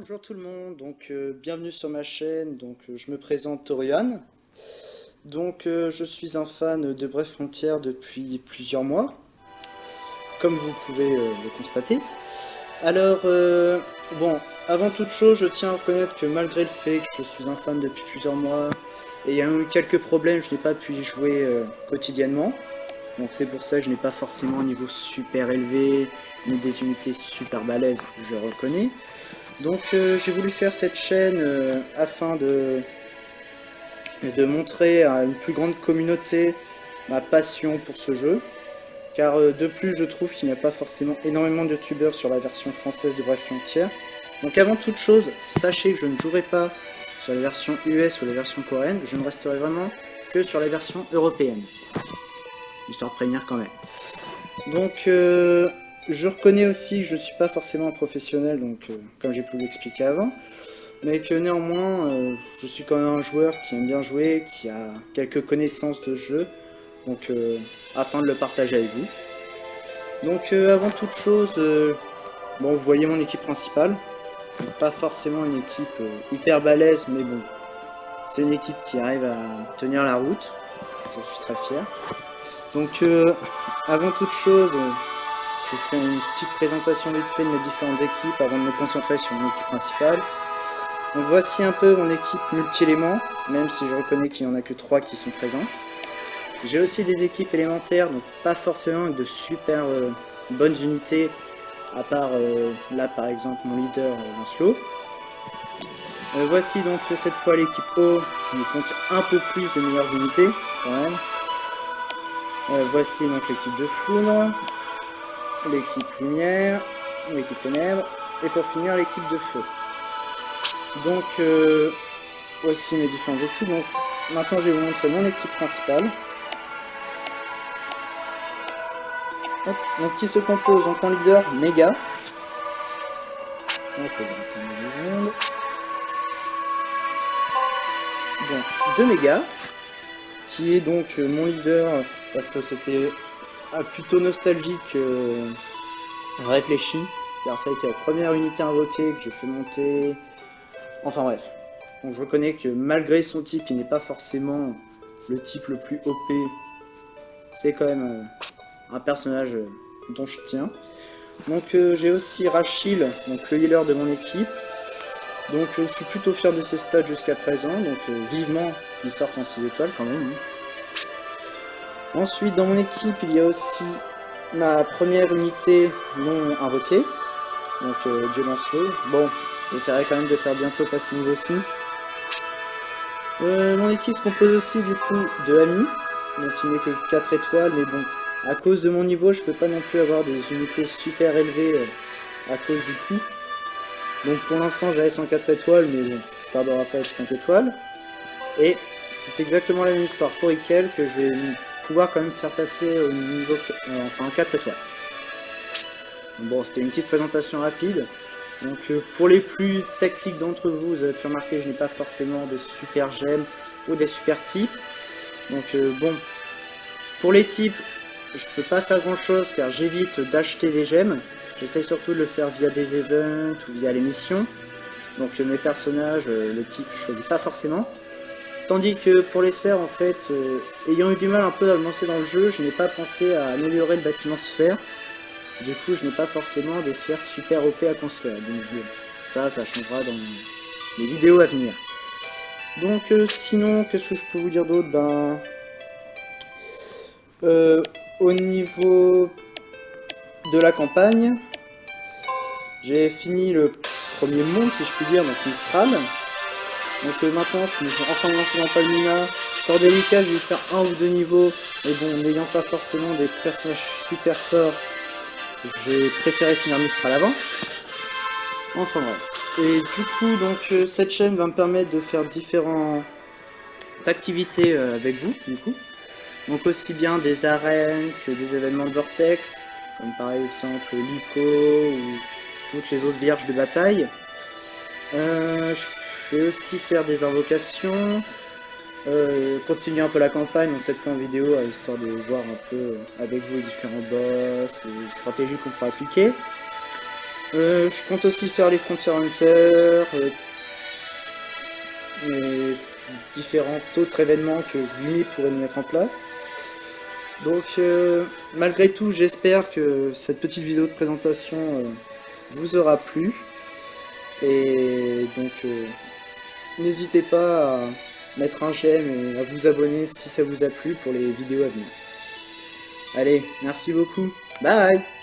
Bonjour tout le monde, bienvenue sur ma chaîne, je me présente Torian. Je suis un fan de Bref Frontières depuis plusieurs mois, comme vous pouvez le constater. Alors, bon, avant toute chose, je tiens à reconnaître que malgré le fait que je suis un fan depuis plusieurs mois, et il y a eu quelques problèmes, je n'ai pas pu y jouer quotidiennement. Donc c'est pour ça que je n'ai pas forcément un niveau super élevé, ni des unités super balèzes, je reconnais. J'ai voulu faire cette chaîne afin de montrer à une plus grande communauté ma passion pour ce jeu. Car de plus, je trouve qu'il n'y a pas forcément énormément de youtubeurs sur la version française de Bref Frontières. Donc avant toute chose, sachez que je ne jouerai pas sur la version US ou la version coréenne, je ne resterai vraiment que sur la version européenne. Histoire de prévenir quand même. Je reconnais aussi que je ne suis pas forcément un professionnel, comme j'ai pu l'expliquer avant, mais que néanmoins, je suis quand même un joueur qui aime bien jouer, qui a quelques connaissances de jeu, afin de le partager avec vous. Avant toute chose, bon, vous voyez mon équipe principale, pas forcément une équipe hyper balèze, mais bon, c'est une équipe qui arrive à tenir la route, j'en suis très fier. Avant toute chose, je fais une petite présentation vite fait de mes différentes équipes avant de me concentrer sur mon équipe principale. Donc voici un peu mon équipe multi-éléments, même si je reconnais qu'il n'y en a que 3 qui sont présents. J'ai aussi des équipes élémentaires, donc pas forcément avec de super bonnes unités, à part là par exemple mon leader Lancelot. Voici donc cette fois l'équipe O qui compte un peu plus de meilleures unités quand même. Voici donc l'équipe de foudre, l'équipe lumière, l'équipe ténèbres, et pour finir l'équipe de feu. Voici mes différentes équipes. Donc maintenant je vais vous montrer mon équipe principale. Hop. Donc qui se compose donc en leader Méga. Donc de Méga, qui est donc mon leader, parce que c'était plutôt nostalgique réfléchi, car ça a été la première unité invoquée que j'ai fait monter. Enfin bref. Donc je reconnais que malgré son type, qui n'est pas forcément le type le plus OP, c'est quand même un personnage dont je tiens. J'ai aussi Rachel, donc le healer de mon équipe. Je suis plutôt fier de ses stats jusqu'à présent, vivement qu'il sorte en 6 étoiles quand même. Ensuite dans mon équipe il y a aussi ma première unité non invoquée, Dieu Lancelot. Bon, j'essaierai quand même de faire bientôt passer niveau 6. Mon équipe se compose aussi du coup de Ami, donc il n'est que 4 étoiles, mais bon, à cause de mon niveau je peux pas non plus avoir des unités super élevées à cause du coup. Donc pour l'instant je reste en 4 étoiles, mais bon, tardera pas à être 5 étoiles. Et c'est exactement la même histoire pour Ikel, que je vais pouvoir quand même faire passer au niveau, enfin 4 étoiles. Bon, c'était une petite présentation rapide. Pour les plus tactiques d'entre vous, vous avez pu remarquer que je n'ai pas forcément de super gemmes ou des super types. Bon, pour les types, je peux pas faire grand chose car j'évite d'acheter des gemmes. J'essaye surtout de le faire via des events ou via les missions. Mes personnages, le type, je choisis pas forcément. Tandis que pour les sphères, en fait, ayant eu du mal un peu à me lancer dans le jeu, je n'ai pas pensé à améliorer le bâtiment sphère. Du coup, je n'ai pas forcément des sphères super OP à construire. Ça changera dans les vidéos à venir. Sinon, qu'est-ce que je peux vous dire d'autre? Au niveau de la campagne, j'ai fini le premier monde, si je puis dire, donc Mistral. Maintenant, je me suis enfin lancé dans Palmina. Fort délicat, je vais faire 1 ou 2 niveaux. Mais bon, n'ayant pas forcément des personnages super forts, j'ai préféré finir Mistral avant. Enfin bref. Et du coup, cette chaîne va me permettre de faire différentes activités avec vous, du coup. Aussi bien des arènes que des événements de Vortex, comme par exemple l'ICO ou toutes les autres vierges de bataille. Je vais aussi faire des invocations, continuer un peu la campagne, donc cette fois en vidéo, histoire de voir un peu avec vous les différents boss, les stratégies qu'on pourra appliquer. Je compte aussi faire les Frontier Hunter, et différents autres événements que Gumi pourrait nous mettre en place. Donc malgré tout, j'espère que cette petite vidéo de présentation vous aura plu. Et donc n'hésitez pas à mettre un j'aime et à vous abonner si ça vous a plu pour les vidéos à venir. Allez, merci beaucoup. Bye!